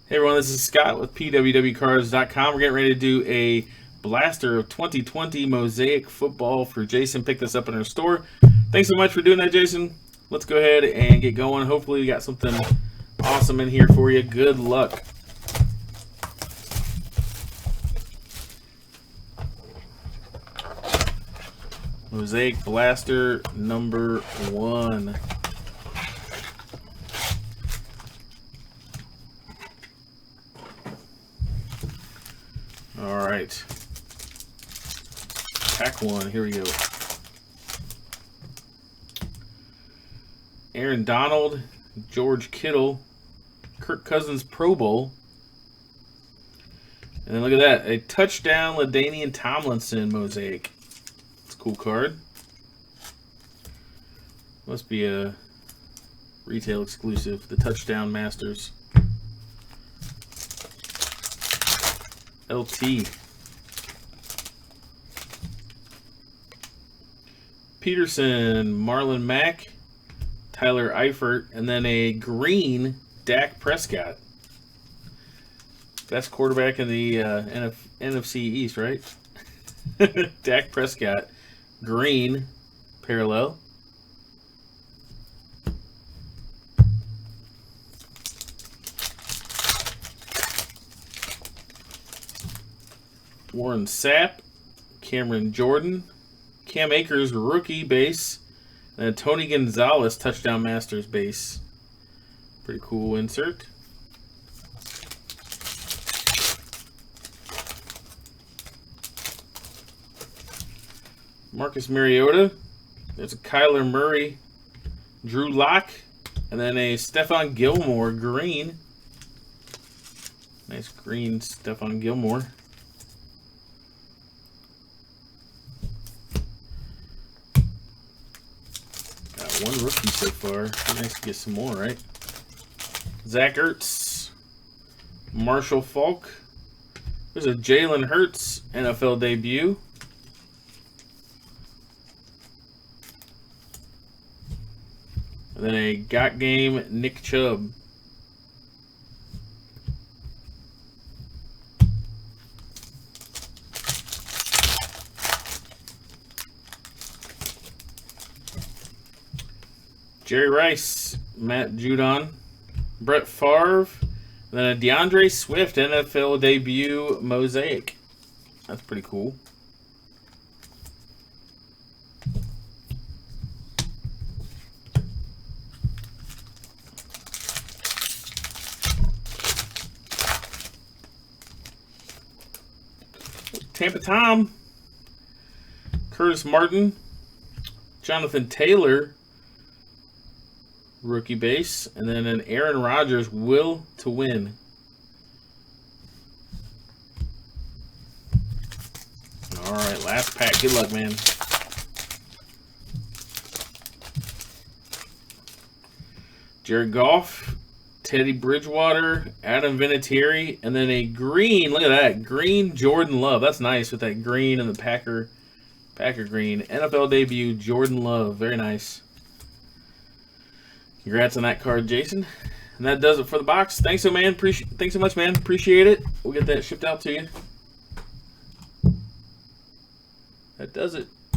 Hey everyone, this is Scott with PWWcards.com. We're getting ready to do a blaster of 2020 Mosaic Football for Jason. Picked this up in our store. Thanks so much for doing that, Jason. Let's go ahead and get going. Hopefully we got something awesome in here for you. Good luck. Mosaic Blaster number 1. All right. Pack 1, here we go. Aaron Donald, George Kittle, Kirk Cousins Pro Bowl. And then look at that, a touchdown LaDainian Tomlinson Mosaic. It's a cool card. Must be a retail exclusive, the Touchdown Masters. LT. Peterson, Marlon Mack, Tyler Eifert, and then a green Dak Prescott. Best quarterback in the NFC East, right? Dak Prescott, green parallel. Warren Sapp, Cameron Jordan, Cam Akers rookie base, and Tony Gonzalez Touchdown Masters base. Pretty cool insert. Marcus Mariota. There's a Kyler Murray, Drew Lock, and then a Stephon Gilmore green. Nice green Stephon Gilmore. One rookie so far. Nice to get some more, right? Zach Ertz, Marshall Falk. There's a Jalen Hurts NFL debut. And then a Got Game Nick Chubb. Jerry Rice, Matt Judon, Brett Favre, and then a DeAndre Swift NFL debut Mosaic. That's pretty cool. Tampa Tom, Curtis Martin, Jonathan Taylor, rookie base, and then an Aaron Rodgers Will to Win. All right, last pack. Good luck, man. Jared Goff, Teddy Bridgewater, Adam Vinatieri, and then a green. Look at that, green Jordan Love. That's nice with that green and the Packer green. NFL debut Jordan Love. Very nice. Congrats on that card, Jason. And that does it for the box. Thanks so much, man. Appreciate it. We'll get that shipped out to you. That does it.